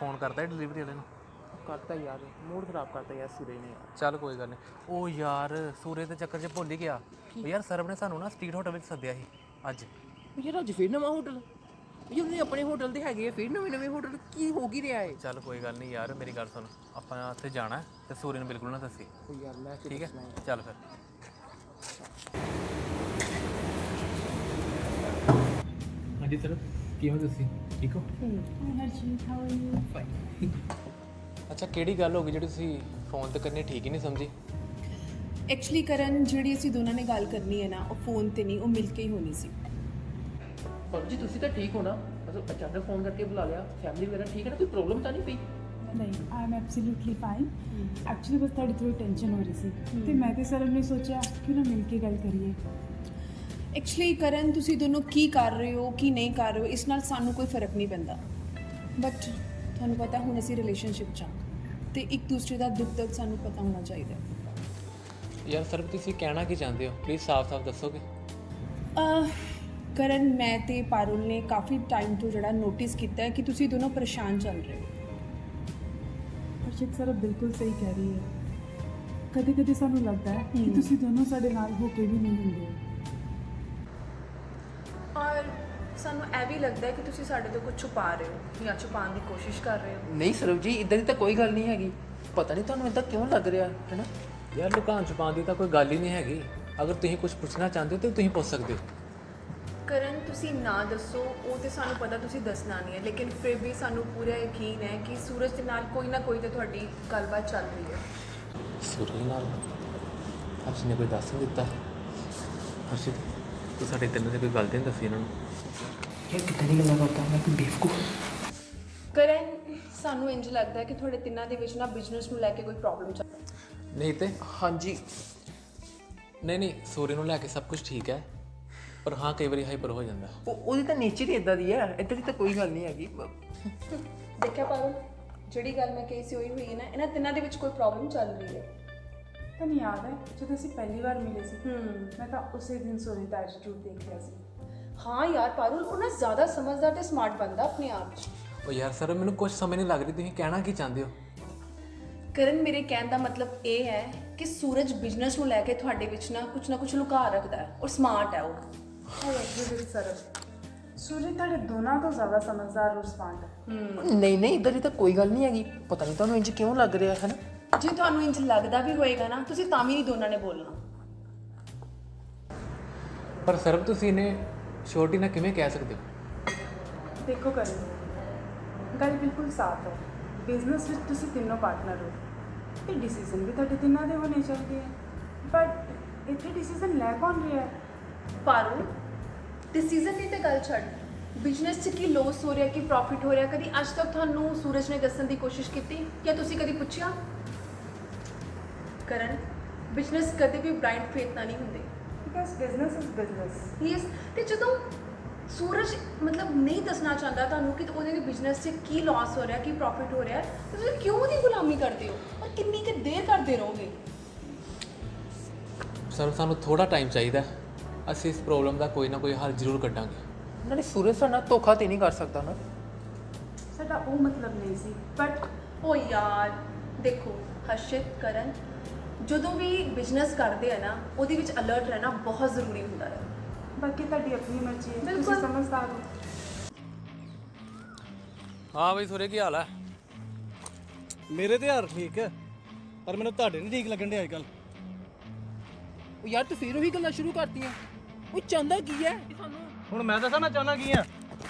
Phone ਕਰਤਾ delivery ਵਾਲੇ ਨੂੰ? ਕਰਤਾ ਯਾਰ, ਮੂਡ ਖਰਾਬ ਕਰਤਾ ਯਾਰ ਸੂਰਜ ਨੇ ਯਾਰ। ਚੱਲ ਕੋਈ ਗੱਲ ਨਹੀਂ। ਉਹ ਯਾਰ ਸੂਰਜ ਦੇ ਚੱਕਰ 'ਚ ਭੁੱਲ ਹੀ ਗਿਆ। ਉਹ ਯਾਰ ਸਰਬ ਨੇ ਸਾਨੂੰ ਨਾ ਸਟਰੀਟ ਹੋਟਲ ਵਿੱਚ ਸੱਦਿਆ ਸੀ ਅੱਜ। ਯਾਰ ਅੱਜ ਫਿਰ ਨਵਾਂ ਹੋਟਲ? ਜਿਹੜੇ ਆਪਣੇ ਹੋਟਲ ਦੇ ਹੈਗੇ ਆ ਫਿਰ ਨਵੇਂ ਹੋਟਲ ਕੀ ਹੋ ਕੀ ਰਿਹਾ ਹੈ? ਚੱਲ ਕੋਈ ਗੱਲ ਨਹੀਂ ਯਾਰ, ਮੇਰੀ ਗੱਲ ਸੁਣ, ਆਪਾਂ ਉੱਥੇ ਜਾਣਾ ਤੇ ਸੂਰਜ ਨੂੰ ਬਿਲਕੁਲ ਨਾ ਦੱਸੀ, ਉਹ ਯਾਰ ਮੈਂ ਠੀਕ ਹੈ? ਚੱਲ ਫਿਰ। ਹਾਂਜੀ ਸਰ, ਕਿਵੇਂ ਤੁਸੀਂ ਠੀਕ ਹੋ? Harjeet how are you? Fine. ਅੱਛਾ, ਕਿਹੜੀ ਗੱਲ ਹੋ ਗਈ ਜਿਹੜੀ ਤੁਸੀਂ ਫੋਨ ਤੇ ਕਰਨੀ ਠੀਕ ਹੀ ਨਹੀਂ ਸਮਝੀ? ਐਕਚੁਅਲੀ ਕਰਨ, ਜਿਹੜੀ ਅਸੀਂ ਦੋਨਾਂ ਨੇ ਗੱਲ ਕਰਨੀ ਹੈ ਨਾ, ਉਹ ਫੋਨ ਤੇ ਨਹੀਂ, ਉਹ ਮਿਲ ਕੇ ਹੀ ਹੋਣੀ ਸੀ। ਪਰ ਜੀ ਤੁਸੀਂ ਤਾਂ ਠੀਕ ਹੋ ਨਾ? ਮਤਲਬ ਅਚਾਨਕ ਫੋਨ ਕਰਕੇ ਬੁਲਾ ਲਿਆ, ਫੈਮਿਲੀ ਵਗੈਰਾ ਠੀਕ ਹੈ ਨਾ? ਕੋਈ ਪ੍ਰੋਬਲਮ ਤਾਂ ਨਹੀਂ ਪਈ? ਨਹੀਂ, I am absolutely fine. Actually ਬਸ ਤੁਹਾਡੀ ਥੋੜੀ ਟੈਨਸ਼ਨ ਹੋ ਰਹੀ ਸੀ ਤੇ ਮੈਂ ਤੇ ਸਰ ਨੇ ਸੋਚਿਆ ਕਿ ਨਾ ਮਿਲ ਕੇ ਗੱਲ ਕਰੀਏ। ਐਕਚੁਅਲੀ ਕਰਨ, ਤੁਸੀਂ ਦੋਨੋਂ ਕੀ ਕਰ ਰਹੇ ਹੋ ਕੀ ਨਹੀਂ ਕਰ ਰਹੇ ਹੋ, ਇਸ ਨਾਲ ਸਾਨੂੰ ਕੋਈ ਫਰਕ ਨਹੀਂ ਪੈਂਦਾ, ਬਟ ਤੁਹਾਨੂੰ ਪਤਾ ਹੁਣ ਅਸੀਂ ਰਿਲੇਸ਼ਨਸ਼ਿਪ 'ਚ ਹਾਂ ਤੇ ਇੱਕ ਦੂਸਰੇ ਦਾ ਦੁੱਖ ਦਰਦ ਸਾਨੂੰ ਪਤਾ ਹੋਣਾ ਚਾਹੀਦਾ। ਯਾਰ ਸਰ, ਤੁਸੀਂ ਕਹਿਣਾ ਕੀ ਚਾਹੁੰਦੇ ਹੋ? ਪਲੀਜ਼ ਸਾਫ਼-ਸਾਫ਼ ਦੱਸੋਗੇ? ਕਰਨ, ਮੈਂ ਤੇ ਪਾਰੁਲ ਨੇ ਕਾਫੀ ਟਾਈਮ ਤੋਂ ਜਿਹੜਾ ਨੋਟਿਸ ਕੀਤਾ ਹੈ ਕਿ ਤੁਸੀਂ ਦੋਨੋਂ ਪਰੇਸ਼ਾਨ ਚੱਲ ਰਹੇ ਹੋ। ਅਰਸ਼ਿਤ ਸਰ ਬਿਲਕੁਲ ਸਹੀ ਕਹਿ ਰਹੀ ਹੈ। ਕਦੇ ਕਦੇ ਸਾਨੂੰ ਲੱਗਦਾ ਹੈ ਕਿ ਤੁਸੀਂ ਦੋਨੋਂ ਸਾਡੇ ਨਾਲ ਹੋ ਕੇ ਵੀ ਨਹੀਂ ਹੁੰਦੇ। ਔਰ ਸਾਨੂੰ ਇਹ ਵੀ ਲੱਗਦਾ ਹੈ ਕਿ ਤੁਸੀਂ ਸਾਡੇ ਤੋਂ ਕੁਝ ਛੁਪਾ ਰਹੇ ਹੋ ਜਾਂ ਛੁਪਾਉਣ ਦੀ ਕੋਸ਼ਿਸ਼ ਕਰ ਰਹੇ ਹੋ। ਨਹੀਂ ਸਰਵ ਜੀ, ਇਦਾਂ ਦੀ ਤਾਂ ਕੋਈ ਗੱਲ ਨਹੀਂ ਹੈਗੀ। ਪਤਾ ਨਹੀਂ ਤੁਹਾਨੂੰ ਇਦਾਂ ਕਿਉਂ ਲੱਗ ਰਿਹਾ ਹੈ ਨਾ? ਯਾਰ ਲੁਕਾਉਣ ਛੁਪਾਉਣ ਦੀ ਤਾਂ ਕੋਈ ਗੱਲ ਹੀ ਨਹੀਂ ਹੈਗੀ। ਅਗਰ ਤੁਸੀਂ ਕੁਝ ਪੁੱਛਣਾ ਚਾਹੁੰਦੇ ਹੋ ਤਾਂ ਤੁਸੀਂ ਪੁੱਛ ਸਕਦੇ ਹੋ। ਕਰਨ, ਤੁਸੀਂ ਨਾ ਦੱਸੋ, ਉਹ ਤੇ ਸਾਨੂੰ ਪਤਾ ਤੁਸੀਂ ਦੱਸਣਾ ਨਹੀਂ ਹੈ, ਲੇਕਿਨ ਫਿਰ ਵੀ ਸਾਨੂੰ ਪੂਰਾ ਯਕੀਨ ਹੈ ਕਿ ਸੂਰਜ ਦੇ ਨਾਲ ਕੋਈ ਨਾ ਕੋਈ ਤਾਂ ਤੁਹਾਡੀ ਗੱਲਬਾਤ ਚੱਲ ਰਹੀ ਹੈ। ਸੂਰਜ ਨਾਲ ਅਰਸ਼ ਨੇ ਕੋਈ ਦੱਸ ਨਹੀਂ ਦਿੱਤਾ? ਅਰਸ਼, ਤੂੰ ਸਾਡੇ ਤਿੰਨਾਂ ਦੀ ਕੋਈ ਗੱਲ ਤਾਂ ਨਹੀਂ ਦੱਸੀ ਇਹਨਾਂ ਨੂੰ? ਯਾਰ ਕਿੱਦਾਂ ਦੀ ਗੱਲਾਂ ਕਰਦਾ ਮੈਂ, ਕੋਈ ਬੇਵਕੂਫ। ਕਰਨ, ਸਾਨੂੰ ਇੰਜ ਲੱਗਦਾ ਹੈ ਕਿ ਤੁਹਾਡੇ ਤਿੰਨਾਂ ਦੇ ਵਿੱਚ ਨਾ ਬਿਜ਼ਨਸ ਨੂੰ ਲੈ ਕੇ ਕੋਈ ਪ੍ਰੋਬਲਮ ਚੱਲ ਰਹੀ ਹੈ। ਨਹੀਂ ਤੇ ਹਾਂਜੀ, ਨਹੀਂ, ਸੂਰਜ ਨੂੰ ਲੈ ਕੇ ਸਭ ਕੁਝ ਠੀਕ ਹੈ, ਪਰ ਹਾਂ ਕਈ ਵਾਰੀ ਹਾਈਪਰ ਹੋ ਜਾਂਦਾ। ਉਹਦੀ ਤਾਂ ਨੇਚਰ ਹੀ ਇਦਾਂ ਦੀ ਹੈ, ਇਦਾਂ ਦੀ ਤਾਂ ਕੋਈ ਗੱਲ ਨਹੀਂ ਹੈਗੀ। ਦੇਖਿਆ ਪਾਰੁਲ, ਜਿਹੜੀ ਗੱਲ ਮੈਂ ਕਹੀ ਸੀ ਉਹੀ ਹੋਈ ਹੈ ਨਾ, ਇਹਨਾਂ ਤਿੰਨਾਂ ਦੇ ਵਿੱਚ ਕੋਈ ਪ੍ਰੋਬਲਮ ਚੱਲ ਰਹੀ ਹੈ। ਤੁਹਾਨੂੰ ਯਾਦ ਹੈ ਜਦੋਂ ਅਸੀਂ ਪਹਿਲੀ ਵਾਰ ਮਿਲੇ ਸੀ, ਮੈਂ ਤਾਂ ਉਸੇ ਦਿਨ ਸੋਨੀ ਦਾ ਐਟੀਟਿਊਡ ਦੇਖ ਲਿਆ ਸੀ। ਹਾਂ ਯਾਰ ਪਾਰੁਲ, ਉਹ ਨਾ ਜ਼ਿਆਦਾ ਸਮਝਦਾਰ ਤੇ ਸਮਾਰਟ ਬੰਦਾ ਆਪਣੇ ਆਪ 'ਚ। ਉਹ ਯਾਰ ਸਰ, ਮੈਨੂੰ ਕੁਝ ਸਮਝ ਨਹੀਂ ਲੱਗ ਰਹੀ ਤੁਸੀਂ ਕਹਿਣਾ ਕੀ ਚਾਹੁੰਦੇ ਹੋ? ਕਰਨ, ਮੇਰੇ ਕਹਿਣ ਦਾ ਮਤਲਬ ਇਹ ਹੈ ਕਿ ਸੂਰਜ ਬਿਜ਼ਨਸ ਨੂੰ ਲੈ ਕੇ ਤੁਹਾਡੇ ਵਿੱਚ ਨਾ ਕੁਝ ਲੁਕਾ ਰੱਖਦਾ ਹੈ ਔਰ ਸਮਾਰਟ ਹੈ ਉਹ। I agree with sir. Suraj ਤੁਹਾਡੇ ਦੋਨਾਂ ਤੋਂ ਜ਼ਿਆਦਾ ਸਮਝਦਾਰ ਔਰ ਸਮਾਰਟ ਹੈ। ਨਹੀਂ ਇਦਾਂ ਦੀ ਤਾਂ ਕੋਈ ਗੱਲ ਨਹੀਂ ਹੈਗੀ। ਪਤਾ ਨਹੀਂ ਤੁਹਾਨੂੰ ਇੰਜ ਕਿਉਂ ਲੱਗ ਰਿਹਾ ਹੈ ਨਾ? ਜੇ ਤੁਹਾਨੂੰ ਇੰਜ ਲੱਗਦਾ ਵੀ ਹੋਏਗਾ ਨਾ, ਤੁਸੀਂ ਤਾਂ ਵੀ ਨਹੀਂ ਦੋਨਾਂ ਨੇ ਬੋਲਣਾ। ਪਰ ਸਰਬ, ਤੁਸੀਂ ਇਹਨੇ ਛੋਟੀ ਨਾ ਕਿਵੇਂ ਕਹਿ ਸਕਦੇ ਹੋ? ਦੇਖੋ ਕਰਨ, ਗੱਲ ਬਿਲਕੁਲ ਸਾਫ਼ ਹੈ। ਬਿਜ਼ਨਸ ਵਿੱਚ ਤੁਸੀਂ ਤਿੰਨੋਂ ਪਾਰਟਨਰ ਹੋ ਤੇ ਡਿਸੀਜ਼ਨ ਵੀ ਤੁਹਾਡੇ ਤਿੰਨਾਂ ਦੇ ਹੋਣੇ ਚਾਹੀਦੇ ਹੈ। ਬਟ ਇੱਥੇ ਡਿਸੀਜ਼ਨ ਲੈ ਕੌਣ ਰਿਹਾ ਹੈ? ਪਾਰੁਲ, ਡਿਸੀਜ਼ਨ ਦੀ ਤੇ ਗੱਲ ਛੱਡ, ਬਿਜ਼ਨਸ 'ਚ ਕੀ ਲੋਸ ਹੋ ਰਿਹਾ, ਕੀ ਪ੍ਰੋਫਿਟ ਹੋ ਰਿਹਾ, ਕਦੀ ਅੱਜ ਤੱਕ ਤੁਹਾਨੂੰ ਸੂਰਜ ਨੇ ਦੱਸਣ ਦੀ ਕੋਸ਼ਿਸ਼ ਕੀਤੀ ਜਾਂ ਤੁਸੀਂ ਕਦੀ ਪੁੱਛਿਆ? ਕਰਨ, ਬਿਜ਼ਨਸ ਕਦੇ ਵੀ ਬਲਾਈਂਡ ਫੇਥ ਨਾਲ ਨਹੀਂ ਹੁੰਦੇ। Because business is business. Yes, ਤੇ ਜਦੋਂ ਸੂਰਜ ਮਤਲਬ ਨਹੀਂ ਦੱਸਣਾ ਚਾਹੁੰਦਾ ਤੁਹਾਨੂੰ ਕਿ ਉਹਦੇ ਦੇ ਬਿਜ਼ਨਸ 'ਚ ਕੀ ਲਾਸ ਹੋ ਰਿਹਾ, ਕੀ ਪ੍ਰੋਫਿਟ ਹੋ ਰਿਹਾ, ਤਾਂ ਤੁਸੀਂ ਕਿਉਂ ਉਹਦੀ ਗੁਲਾਮੀ ਕਰਦੇ ਹੋ ਔਰ ਕਿੰਨੀ ਕੁ ਦੇਰ ਕਰਦੇ ਰਹੋਗੇ? ਸਰ, ਸਾਨੂੰ ਥੋੜਾ ਟਾਈਮ ਚਾਹੀਦਾ, ਅਸੀਂ ਇਸ ਪ੍ਰੋਬਲਮ ਦਾ ਕੋਈ ਨਾ ਕੋਈ ਹੱਲ ਜ਼ਰੂਰ ਕੱਢਾਂਗੇ। ਨਾਲੇ ਸੂਰਜ ਸਾਡੇ ਨਾਲ ਧੋਖਾ ਤੇ ਨਹੀਂ ਕਰ ਸਕਦਾ ਨਾ। ਸਾਡਾ ਉਹ ਮਤਲਬ ਨਹੀਂ ਸੀ, ਬਟ ਓ ਯਾਰ ਦੇਖੋ ਹਰਸ਼ਿਤ, ਕਰਨ, ਜਦੋਂ ਵੀ ਬਿਜ਼ਨਸ ਕਰਦੇ ਆ ਨਾ, ਉਹਦੇ ਵਿੱਚ ਅਲਰਟ ਰਹਿਣਾ ਬਹੁਤ ਜ਼ਰੂਰੀ ਹੁੰਦਾ ਹੈ। ਬਾਕੀ ਤੁਹਾਡੀ ਆਪਣੀ ਮਰਜ਼ੀ ਹੈ, ਬਿਲਕੁਲ। ਤੁਸੀਂ ਸਮਝਦਾਰ ਹੋ। ਹਾਂ ਬਈ ਸੂਰਜ, ਕੀ ਹਾਲ ਹੈ? ਮੇਰੇ ਤੇ ਯਾਰ ਠੀਕ ਹੈ, ਪਰ ਮੈਨੂੰ ਤੁਹਾਡੇ ਨਹੀਂ ਠੀਕ ਲੱਗਣ ਡਿਆ ਅੱਜ ਕੱਲ੍ਹ। ਉਹ ਯਾਰ ਤੂੰ ਫਿਰ ਉਹੀ ਗੱਲਾਂ ਸ਼ੁਰੂ ਕਰਤੀਆਂ। ਉਹ ਚਾਹੁੰਦਾ ਕੀ ਹੈ ਸਾਨੂੰ? ਹੁਣ ਮੈਂ ਦੱਸਣਾ ਚਾਹੁੰਦਾ ਕੀ ਆ?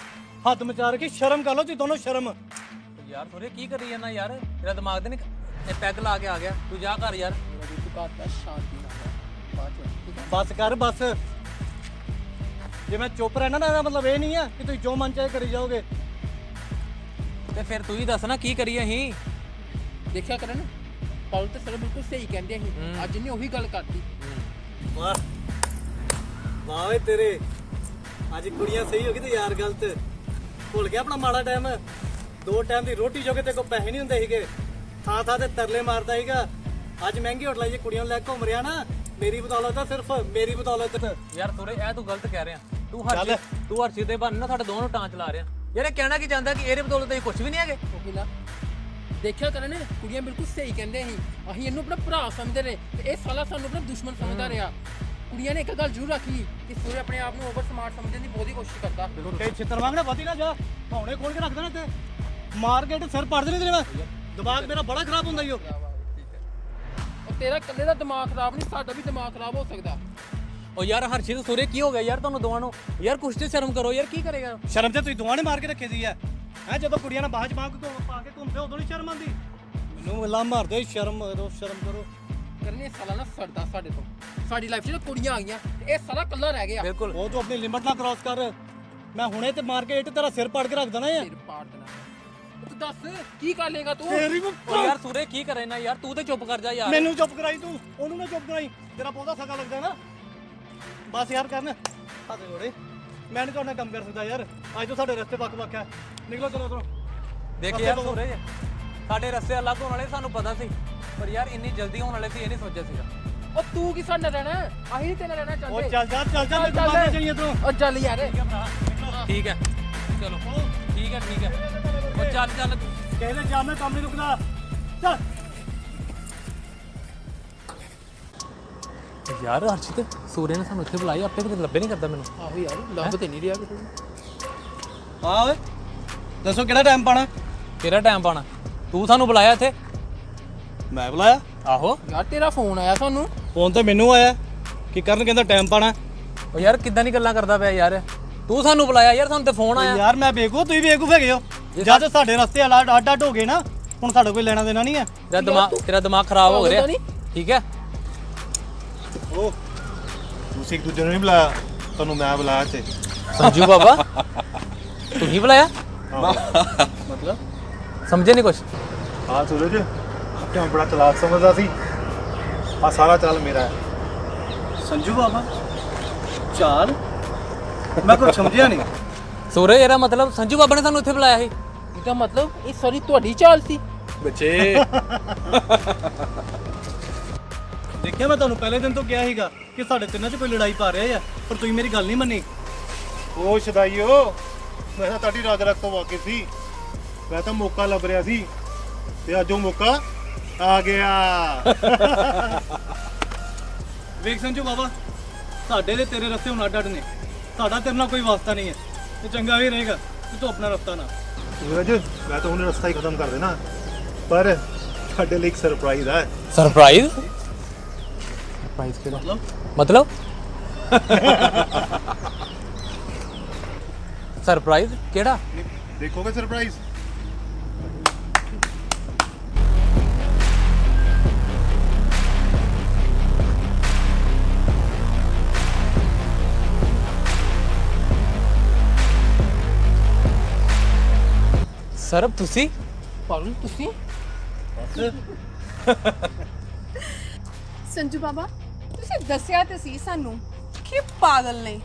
ਹੱਥ ਮਚਾਰ ਕੇ ਸ਼ਰਮ ਕਰ ਲਓ ਤੁਸੀਂ ਦੋਨੋਂ, ਸ਼ਰਮ। ਯਾਰ ਸੂਰਜ, ਕੀ ਕਰੀ ਜਾਂਦਾ ਯਾਰ? ਤੇਰਾ ਦਿਮਾਗ ਤੇ ਨਹੀਂ ਇਹ ਪੈਗ ਲਾ ਕੇ ਆ ਗਿਆ? ਤੂੰ ਜਾ ਘਰ ਯਾਰ। ਤੂੰ ਕਰਤਾ ਸ਼ਾਂਤੀ ਨਾਲ ਬਾਅਦ ਚ, ਠੀਕ ਹੈ? ਬਸ ਕਰ ਬਸ। ਜੇ ਮੈਂ ਚੁੱਪ ਰਹਿਣਾ ਨਾ, ਇਹਦਾ ਮਤਲਬ ਇਹ ਨਹੀਂ ਆ ਕਿ ਤੁਸੀਂ ਜੋ ਮਨ ਚਾਹੇ ਕਰੀ ਜਾਓਗੇ। ਤੇ ਫਿਰ ਤੂੰ ਹੀ ਦੱਸ ਨਾ ਕੀ ਕਰੀਏ ਅਸੀਂ? ਦੇਖਿਆ ਕਰਨ, ਪਾਉਲ ਤੇ ਸਰ ਬਿਲਕੁਲ ਸਹੀ ਕਹਿੰਦੇ ਸੀ। ਅੱਜ ਨਹੀਂ ਉਹੀ ਗੱਲ ਕਰਤੀ। ਵਾਹ ਵਾਹ ਓਏ ਤੇਰੇ, ਅੱਜ ਕੁੜੀਆਂ ਸਹੀ ਹੋ ਗਈ ਤੇ ਯਾਰ ਗਲਤ। ਭੁੱਲ ਗਿਆ ਆਪਣਾ ਮਾੜਾ ਟਾਈਮ? 2 ਟਾਈਮ ਦੀ ਰੋਟੀ ਜੋਗੇ ਤੇ ਕੋਈ ਪੈਸੇ ਨਹੀਂ ਹੁੰਦੇ ਸੀਗੇ, ਥਾਂ ਥਾਂ ਤੇ ਤਰਲੇ ਮਾਰਦਾ ਸੀਗਾ। ਅੱਜ ਮਹਿੰਗੀ ਹੋਟਲਾਂ 'ਚ ਕੁੜੀਆਂ ਨੂੰ ਲੈ ਕੇ ਘੁੰਮ ਰਿਹਾ ਨਾ, ਮੇਰੀ ਬਦੌਲਤ ਆ, ਸਿਰਫ ਮੇਰੀ ਬਦੌਲਤ। ਯਾਰ ਸੂਰਜ, ਇਹ ਤੂੰ ਗਲਤ ਕਹਿ ਰਿਹਾ। ਤੂੰ ਹਰਸ਼ਿਤ ਦੇ ਬਹਾਨੇ ਨਾ ਸਾਡੇ ਦੋਵਾਂ ਨੂੰ ਟਾਂ ਚਲਾ ਰਿਹਾ। ਯਾਰ ਇਹ ਕਹਿਣਾ ਕੀ ਚਾਹੁੰਦਾ ਕਿ ਇਹਦੇ ਬਦੌਲਤ ਅਸੀਂ ਕੁਝ ਵੀ ਨਹੀਂ ਹੈਗੇ? ਉਹ ਕਿਲਾ ਦੇਖਿਆ ਕਰਨ ਕੁੜੀਆਂ ਬਿਲਕੁਲ ਸਹੀ ਕਹਿੰਦੇ ਅਸੀਂ ਇਹਨੂੰ ਆਪਣਾ ਭਰਾ ਸਮਝਦੇ ਰਹੇ ਤੇ ਇਹ ਸਾਲਾ ਸਾਨੂੰ ਆਪਣਾ ਦੁਸ਼ਮਣ ਸਮਝਦਾ ਰਿਹਾ। ਕੁੜੀਆਂ ਨੇ ਇੱਕ ਗੱਲ ਜ਼ਰੂਰ ਰੱਖੀ ਕਿ ਸੂਰਜ ਆਪਣੇ ਆਪ ਨੂੰ ਓਵਰ ਸਮਾਰਟ ਸਮਝਣ ਦੀ ਬਹੁਤੀ ਕੋਸ਼ਿਸ਼ ਕਰਦਾ। ਤੇ ਛਿੱਤਰ ਵਾਂਗਣਾ ਵਧੀ ਨਾ ਜਾ, ਭਾਉਣੇ ਖੋਲ ਕੇ ਰੱਖ ਦੇਣਾ ਤੇ ਮਾਰ ਕੇ ਤੇ ਸਿਰ ਪੜ ਦੇਣੇ ਤੇਰੇ ਮੈਂ। ਦਿਮਾਗ ਮੇਰਾ ਬੜਾ ਖਰਾਬ ਹੁੰਦਾ ਈ ਓ। ਉਹ ਤੇਰਾ ਇਕੱਲੇ ਦਾ ਦਿਮਾਗ ਖਰਾਬ ਨਹੀਂ, ਸਾਡਾ ਵੀ ਦਿਮਾਗ ਖਰਾਬ ਹੋ ਸਕਦਾ। ਉਹ ਯਾਰ ਹਰਸ਼ਿਤ ਸੂਰੇ ਕੀ ਹੋ ਗਿਆ ਯਾਰ ਤੁਹਾਨੂੰ ਦੋਵਾਂ ਨੂੰ? ਯਾਰ ਕੁਛ ਤੇ ਸ਼ਰਮ ਕਰੋ ਯਾਰ, ਕੀ ਕਰੇਗਾ? ਸ਼ਰਮ ਤੇ ਤੁਸੀਂ ਦੋਵਾਂ ਨੇ ਮਾਰ ਕੇ ਰੱਖੀ ਦੀ ਹੈ ਜਦੋਂ ਕੁੜੀਆਂ ਨਾਲ ਬਾਹਰ ਪਾ ਕੇ ਘੁੰਮਦੇ ਉਦੋਂ ਨਹੀਂ ਸ਼ਰਮ ਆਉਂਦੀ? ਮੈਨੂੰ ਗੱਲਾਂ ਮਾਰਦੇ ਸ਼ਰਮ ਕਰੋ। ਕਰਨ ਇਹ ਸਾਲਾ ਨਾ ਸੜਦਾ ਸਾਡੇ ਤੋਂ। ਸਾਡੀ ਲਾਈਫ 'ਚ ਨਾ ਕੁੜੀਆਂ ਆ ਗਈਆਂ ਤੇ ਇਹ ਸਾਲਾ ਇਕੱਲਾ ਰਹਿ ਗਿਆ। ਬਿਲਕੁਲ। ਉਹ ਤੂੰ ਆਪਣੀ ਲਿਮਟ ਨਾ ਕ੍ਰਾਸ ਕਰ। ਮੈਂ ਹੁਣੇ ਤੇ ਮਾਰ ਕੇ ਇੱਟ ਤੇਰਾ ਸਿਰ ਪਾੜ ਕੇ ਰੱਖ ਦੇਣਾ ਹੈ। ਸਿਰ ਪਾੜ ਦੇਣਾ। ਤੂੰ ਦੱਸ ਕੀ ਕਰ ਲੇਗਾ ਤੂੰ? ਉਹ ਯਾਰ ਸੂਰੇ ਕੀ ਕਰੇ ਨਾ ਯਾਰ, ਤੂੰ ਤੇ ਚੁੱਪ ਕਰ ਜਾ ਯਾਰ। ਮੈਨੂੰ ਚੁੱਪ ਕਰਾਈ ਤੂੰ, ਉਹਨੂੰ ਨਾ ਚੁੱਪ ਕਰਾਈ। ਤੇਰਾ ਬਹੁਤਾ ਸਗਾ ਲੱਗਦਾ ਨਾ। ਬਸ ਯਾਰ ਕਰਨ ਹੱਥ ਜੋੜੇ, ਮੈਂ ਨਹੀਂ ਤੁਹਾਡੇ ਨਾਲ ਕੰਮ ਕਰ ਸਕਦਾ ਯਾਰ। ਅੱਜ ਤੋਂ ਸਾਡੇ ਰਸਤੇ ਵੱਖ-ਵੱਖ ਹੈ। ਨਿਕਲੋ ਚਲੋ ਉਧਰੋਂ। ਦੇਖ ਯਾਰ ਸੂਰਜ, ਸਾਡੇ ਰਸਤੇ ਅਲੱਗ ਹੋਣ ਵਾਲੇ ਸਾਨੂੰ ਪਤਾ ਸੀ, ਪਰ ਯਾਰ ਇੰਨੀ ਜਲਦੀ ਹੋਣ ਵਾਲੇ ਸੀ ਇਹ ਨਹੀਂ ਸੋਚਿਆ ਸੀਗਾ। ਉਹ ਤੂੰ ਕੀ ਸਾਡੇ ਨਾਲ ਰਹਿਣਾ? ਅਸੀਂ ਨਹੀਂ ਤੇਰੇ ਨਾਲ ਰਹਿਣਾ ਉਹ ਚਾਹੁੰਦੇ। ਚੱਲ ਜਾ ਮੈਨੂੰ ਮਾਰ ਚਲੀ ਇਧਰੋਂ। ਉਹ ਚੱਲ ਯਾਰ। ਠੀਕ ਹੈ ਚਲੋ, ਠੀਕ ਹੈ। ਉਹ ਚੱਲ ਕਹਿੰਦੇ ਜਾ, ਮੈਂ ਕੰਮ ਨਹੀਂ ਰੁਕਦਾ। ਚੱਲ ਯਾਰ ਹਰਸ਼ਿਤ, ਸੂਰੇ ਨੇ ਸਾਨੂੰ ਇੱਥੇ ਬੁਲਾਇਆ, ਆਪੇ ਕਿਤੇ ਲੱਭੇ ਨਹੀਂ ਕਰਦਾ ਮੈਨੂੰ। ਆਹੋ ਯਾਰ, ਲੱਭ ਤੇ ਨਹੀਂ ਰਿਹਾ ਕਿਤੇ। ਹਾਂ ਓਏ ਦੱਸੋ ਕਿਹੜਾ ਟਾਈਮ ਪਾਣਾ? ਕਿਹੜਾ ਟਾਈਮ ਪਾਣਾ? ਤੂੰ ਸਾਨੂੰ ਬੁਲਾਇਆ ਇੱਥੇ? ਮੈਂ ਬੁਲਾਇਆ? ਆਹੋ ਯਾਰ ਤੇਰਾ ਫੋਨ ਆਇਆ ਸਾਨੂੰ। ਫੋਨ ਤੇ ਮੈਨੂੰ ਆਇਆ ਕਿ ਕਰਨ ਕਹਿੰਦਾ ਟਾਈਮ ਪਾਣਾ। ਉਹ ਯਾਰ ਕਿੱਦਾਂ ਦੀ ਗੱਲਾਂ ਕਰਦਾ ਪਿਆ ਯਾਰ, ਤੂੰ ਸਾਨੂੰ ਬੁਲਾਇਆ ਯਾਰ, ਸਾਨੂੰ ਤੇ ਫੋਨ ਆਇਆ। ਯਾਰ ਮੈਂ ਬੇਵਕੂਫ, ਤੁਸੀਂ ਬੇਵਕੂਫ ਹੈਗੇ ਹੋ। ਜਦ ਸਾਡੇ ਰਸਤੇ ਅੱਡ ਹੋ ਗਏ ਨਾ, ਹੁਣ ਸਾਡਾ ਕੋਈ ਲੈਣਾ ਦੇਣਾ ਨਹੀਂ ਹੈ। ਤੇਰਾ ਦਿਮਾਗ ਖਰਾਬ ਹੋ ਰਿਹਾ, ਠੀਕ ਹੈ? ਉਹ ਤੁਸੀਂ ਇੱਕ ਦੂਜੇ ਨੂੰ ਨਹੀਂ ਬੁਲਾਇਆ, ਤੁਹਾਨੂੰ ਮੈਂ ਬੁਲਾਇਆ ਤੇ ਸੰਜੂ ਬਾਬਾ ਤੂੰ ਹੀ ਬੁਲਾਇਆ? ਮਤਲਬ ਸਮਝੇ ਨਹੀਂ ਕੁਛ? ਹਾਂ ਸੂਰਜ, ਆਪਣਾ ਬੜਾ ਚਲਾਕ ਸਮਝਦਾ ਸੀ। ਆ ਸਾਰਾ ਚੱਲ ਮੇਰਾ ਹੈ। ਸੰਜੂ ਬਾਬਾ ਚਾਲ? ਮੈਂ ਕੁਝ ਸਮਝਿਆ ਨਹੀਂ। ਸੂਰਜ, ਇਹਦਾ ਮਤਲਬ ਸੰਜੂ ਬਾਬਾ ਨੇ ਸਾਨੂੰ ਇੱਥੇ ਬੁਲਾਇਆ ਸੀ? ਇਹਦਾ ਮਤਲਬ ਇਹ ਸਾਰੀ ਤੁਹਾਡੀ ਚਾਲ ਸੀ? ਬੱਚੇ ਦੇਖਿਆ, ਮੈਂ ਤੁਹਾਨੂੰ ਪਹਿਲੇ ਦਿਨ ਤੋਂ ਕਿਹਾ ਸੀਗਾ ਕਿ ਸਾਡੇ ਤਿੰਨਾਂ 'ਚ ਕੋਈ ਲੜਾਈ ਪਾ ਰਿਹਾ ਆ, ਪਰ ਤੁਸੀਂ ਮੇਰੀ ਗੱਲ ਨਹੀਂ ਮੰਨੀ। ਉਹ ਸ਼ਦਾਈਓ, ਮੈਂ ਤਾਂ ਤੁਹਾਡੀ ਰਾਜ ਰੱਖ ਤੋਂ ਵਾਕਿਫ ਸੀ। ਮੈਂ ਤਾਂ ਮੌਕਾ ਲੱਭ ਰਿਹਾ ਸੀ ਤੇ ਅੱਜ ਉਹ ਮੌਕਾ ਆ ਗਿਆ। ਵੇਖ ਸੰਜੂ ਬਾਬਾ, ਸਾਡੇ ਤੇ ਤੇਰੇ ਰਸਤੇ ਹੁਣ ਅੱਡ ਨੇ। ਸਾਡਾ ਤੇਰੇ ਨਾਲ ਕੋਈ ਵਾਸਤਾ ਨਹੀਂ ਹੈ ਤੇ ਚੰਗਾ ਵੀ ਰਹੇਗਾ ਕਿ ਤੂੰ ਆਪਣਾ ਰਸਤਾ ਨਾ। ਸੂਰਜ, ਮੈਂ ਤਾਂ ਹੁਣ ਰਸਤਾ ਹੀ ਖਤਮ ਕਰ ਦੇਣਾ, ਪਰ ਤੁਹਾਡੇ ਲਈ ਇੱਕ ਸਰਪ੍ਰਾਈਜ਼ ਹੈ। ਸਰਪ੍ਰਾਈਜ਼? ਸਰਪ੍ਰਾਈਜ਼ ਕਿਹੜਾ ਮਤਲਬ? ਸਰਪ੍ਰਾਈਜ਼ ਕਿਹੜਾ? ਦੇਖੋਗੇ ਸਰਪ੍ਰਾਈਜ਼? ਸਰਬ ਤੁਸੀਂ? ਪਾਗਲ ਤੁਸੀਂ? ਸੰਜੂ ਬਾਬਾ, ਤੁਸੀਂ ਦੱਸਿਆ ਤੇ ਸੀ ਸਾਨੂੰ ਕਿ ਪਾਗਲ ਨੇ,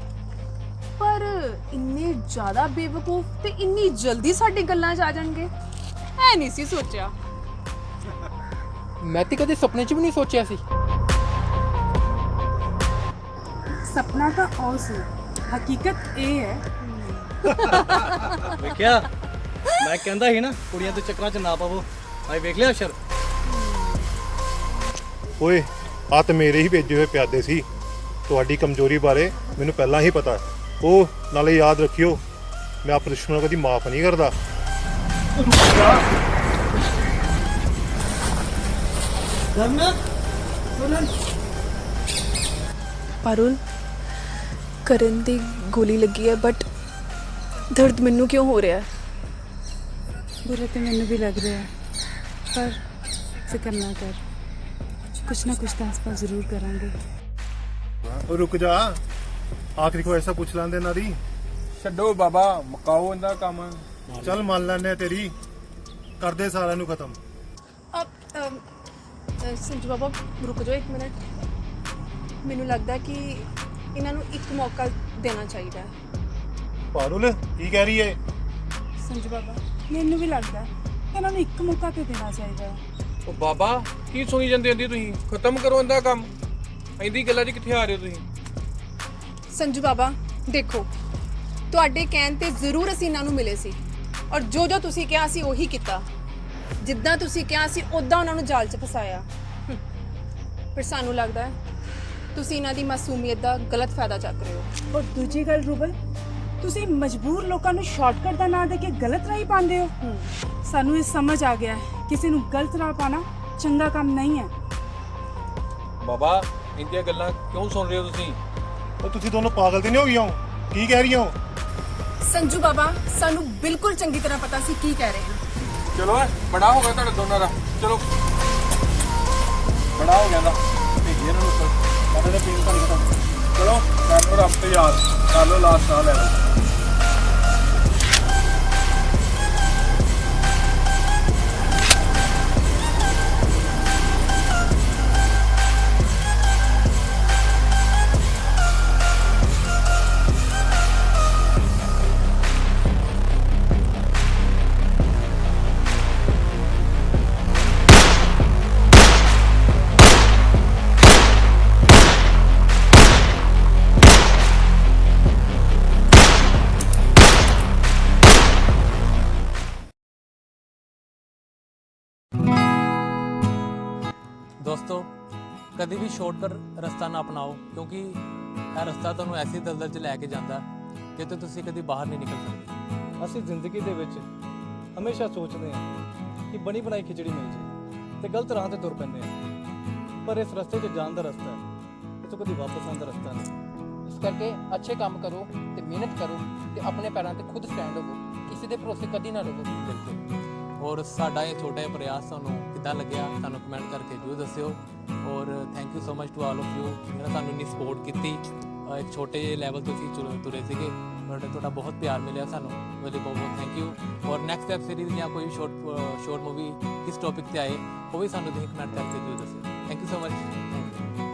ਪਰ ਇੰਨੇ ਜ਼ਿਆਦਾ ਬੇਵਕੂਫ ਤੇ ਇੰਨੀ ਜਲਦੀ ਸਾਡੀ ਗੱਲਾਂ 'ਚ ਆ ਜਾਣਗੇ, ਐ ਨਹੀਂ ਸੀ ਸੋਚਿਆ। ਮੈਂ ਤੇ ਕਦੇ ਸੁਪਨੇ 'ਚ ਵੀ ਨਹੀਂ ਸੋਚਿਆ ਸੀ। ਸੁਪਨਾ ਤਾਂ ਉਹ ਸੀ, ਹਕੀਕਤ ਇਹ ਹੈ। ਵੇਖਿਆ, ਮੈਂ ਕਹਿੰਦਾ ਸੀ ਨਾ ਕੁੜੀਆਂ ਦੇ ਚੱਕਰਾਂ 'ਚ ਨਾ ਪਾਵੋ। ਆਏ ਵੇਖ ਲਿਆ ਅਸ਼ਰ? ਓਏ ਆ ਤੇ ਮੇਰੇ ਹੀ ਭੇਜੇ ਹੋਏ ਪਿਆਦੇ ਸੀ। ਤੁਹਾਡੀ ਕਮਜ਼ੋਰੀ ਬਾਰੇ ਮੈਨੂੰ ਪਹਿਲਾਂ ਹੀ ਪਤਾ। ਉਹ ਨਾਲੇ ਯਾਦ ਰੱਖਿਓ, ਮੈਂ ਆਪਣੇ ਦੁਸ਼ਮਣ ਨੂੰ ਕਦੀ ਮਾਫ ਨਹੀਂ ਕਰਦਾ। ਪਾਰੁਲ, ਕਰਨ ਦੀ ਗੋਲੀ ਲੱਗੀ ਹੈ, ਬਟ ਦਰਦ ਮੈਨੂੰ ਕਿਉਂ ਹੋ ਰਿਹਾ ਹੈ? बुरा तो मैंने भी लग रहा है, पर फिक्र ना कर, कुछ ना कुछ तो आसपास जरूर करांगे। ਉਹ ਰੁਕ ਜਾ, ਆਖਰੀ ਕੋ ਐਸਾ ਪੁੱਛ ਲੈਂਦੇ ਨਾ ਦੀ। ਛੱਡੋ ਬਾਬਾ, ਮੁਕਾਓ ਇਹਦਾ ਕੰਮ। ਚੱਲ ਮੰਨ ਲੈਣੇ ਤੇਰੀ, ਕਰਦੇ ਸਾਰਿਆਂ ਨੂੰ ਖਤਮ। ਸੰਜੂ ਬਾਬਾ ਰੁਕ ਜਾਓ 1 ਮਿੰਟ। ਮੈਨੂੰ ਲੱਗਦਾ ਕਿ ਇਹਨਾਂ ਨੂੰ ਇੱਕ ਮੌਕਾ ਦੇਣਾ ਚਾਹੀਦਾ ਹੈ। ਪਾਰੁਲ ਕੀ ਕਹਿ ਰਹੀ ਏ? संजू बाबा, मैनू भी लगता है इन्होंने एक मौका तो देना चाहिए। ਉਹ ਬਾਬਾ ਕੀ ਸੁਣੀ ਜਾਂਦੇ ਹੁੰਦੇ ਤੁਸੀਂ? ਖਤਮ ਕਰੋ ਇਹਦਾ ਕੰਮ। ਇਹਦੀ ਗੱਲਾਂ 'ਚ ਕਿੱਥੇ ਆ ਰਹੇ ਹੋ ਤੁਸੀਂ? ਸੰਜੂ ਬਾਬਾ ਦੇਖੋ, ਤੁਹਾਡੇ ਕਹਿਣ ਤੇ ਜ਼ਰੂਰ ਅਸੀਂ ਇਹਨਾਂ ਨੂੰ ਮਿਲੇ ਸੀ, ਔਰ ਜੋ ਜੋ ਤੁਸੀਂ ਕਿਹਾ ਅਸੀਂ ਉਹੀ ਕੀਤਾ, ਜਿੱਦਾਂ ਤੁਸੀਂ ਕਿਹਾ ਸੀ ਉਦਾਂ ਉਹਨਾਂ ਨੂੰ ਜਾਲ 'ਚ ਫਸਾਇਆ। ਪਰ ਸਾਨੂੰ ਲੱਗਦਾ ਹੈ ਤੁਸੀਂ ਇਹਨਾਂ ਦੀ ਮਾਸੂਮੀਅਤ ਦਾ ਗਲਤ ਫਾਇਦਾ ਚੱਕ ਰਹੇ ਹੋ। ਔਰ ਦੂਜੀ ਗੱਲ ਰੂਬਲ, ਤੁਸੀਂ ਮਜਬੂਰ ਲੋਕਾਂ ਨੂੰ ਸ਼ਾਰਟਕਟ ਦਾ ਨਾਂ ਦੇ ਕੇ ਗਲਤ ਰਾਹ ਪਾਉਂਦੇ ਹੋ। ਸਾਨੂੰ ਇਹ ਸਮਝ ਆ ਗਿਆ ਹੈ ਕਿਸੇ ਨੂੰ ਗਲਤ ਰਾਹ ਪਾਣਾ ਚੰਗਾ ਕੰਮ ਨਹੀਂ ਹੈ। ਬਾਬਾ ਇੰਦੀਆਂ ਗੱਲਾਂ ਕਿਉਂ ਸੁਣ ਰਹੇ ਹੋ ਤੁਸੀਂ? ਉਹ ਤੁਸੀਂ ਦੋਨੋਂ ਪਾਗਲ ਤੇ ਨਹੀਂ ਹੋ ਗਈਆਂ ਹੋ? ਕੀ ਕਹਿ ਰਹੀਆਂ ਹੋ? ਸੰਜੂ ਬਾਬਾ, ਸਾਨੂੰ ਬਿਲਕੁਲ ਚੰਗੀ ਤਰ੍ਹਾਂ ਪਤਾ ਸੀ ਕੀ ਕਹਿ ਰਹੇ ਹਾਂ। ਚਲੋ ਬੜਾ ਹੋ ਗਿਆ ਤੁਹਾਡੇ ਦੋਨਾਂ ਦਾ। ਚਲੋ ਬੜਾ ਹੋ ਗਿਆ ਦਾ ਭੇਜੀ ਇਹਨਾਂ ਨੂੰ ਉੱਪਰ। ਮਾਤਾ ਦਾ ਪੀਣ ਪਾਣੀ ਖਤਮ। ਚਲੋ ਕਰ ਲਓ ਰੱਬ ਤੇ ਯਾਦ, ਕਰ ਲਓ ਲਾਸਟ ਸਾਹ ਲੈ ਲਓ। ਦੋਸਤੋ, ਕਦੇ ਵੀ ਸ਼ਾਰਟਕਟ ਰਸਤਾ ਨਾ ਅਪਣਾਓ, ਕਿਉਂਕਿ ਇਹ ਰਸਤਾ ਤੁਹਾਨੂੰ ਐਸੀ ਦਲਦਲ 'ਚ ਲੈ ਕੇ ਜਾਂਦਾ ਕਿ ਤੁਸੀਂ ਕਦੀ ਬਾਹਰ ਨਹੀਂ ਨਿਕਲ ਸਕਦੇ। ਅਸੀਂ ਜ਼ਿੰਦਗੀ ਦੇ ਵਿੱਚ ਹਮੇਸ਼ਾ ਸੋਚਦੇ ਹਾਂ ਕਿ ਬਣੀ ਬਣਾਈ ਖਿਚੜੀ ਮਿਲ ਜੇ ਤੇ ਗਲਤ ਰਾਹ ਤੇ ਤੁਰ ਪੈਂਦੇ ਹਾਂ, ਪਰ ਇਸ ਰਸਤੇ 'ਚ ਜਾਣ ਦਾ ਰਸਤਾ ਹੈ, ਇਹ ਤੋਂ ਕਦੀ ਵਾਪਸ ਆਉਣ ਦਾ ਰਸਤਾ ਨਹੀਂ। ਇਸ ਕਰਕੇ ਅੱਛੇ ਕੰਮ ਕਰੋ ਤੇ ਮਿਹਨਤ ਕਰੋ ਤੇ ਆਪਣੇ ਪੈਰਾਂ ਤੇ ਖੁਦ ਸਟੈਂਡ ਹੋਵੋ, ਕਿਸੇ ਦੇ ਭਰੋਸੇ ਕਦੀ ਨਾ ਰਹੋ। ਬਿਲਕੁਲ। ਔਰ ਸਾਡਾ ਇਹ ਛੋਟਾ ਜਿਹਾ ਪ੍ਰਯਾਸ ਤੁਹਾਨੂੰ ਕਿੱਦਾਂ ਲੱਗਿਆ ਸਾਨੂੰ ਕਮੈਂਟ ਕਰਕੇ ਜ਼ਰੂਰ ਦੱਸਿਓ। ਔਰ thank you so much to all of you ਜਿਹਨਾਂ ਨੇ ਸਾਨੂੰ ਇੰਨੀ ਸਪੋਰਟ ਕੀਤੀ। ਇੱਕ ਛੋਟੇ ਜਿਹੇ ਲੈਵਲ ਤੋਂ ਅਸੀਂ ਤੁਰੇ ਸੀਗੇ, ਬਟ ਤੁਹਾਡਾ ਬਹੁਤ ਪਿਆਰ ਮਿਲਿਆ ਸਾਨੂੰ, ਉਹਦੇ ਬਹੁਤ ਬਹੁਤ ਥੈਂਕ ਯੂ। ਔਰ ਨੈਕਸਟ ਵੈਬ ਸੀਰੀਜ਼ ਜਾਂ ਕੋਈ ਸ਼ਾਰਟ ਮੂਵੀ ਕਿਸ ਟੌਪਿਕ 'ਤੇ ਆਏ ਉਹ ਵੀ ਸਾਨੂੰ ਤੁਸੀਂ ਕਮੈਂਟ ਕਰਕੇ ਜ਼ਰੂਰ ਦੱਸਿਓ। Thank you so much. Thank you.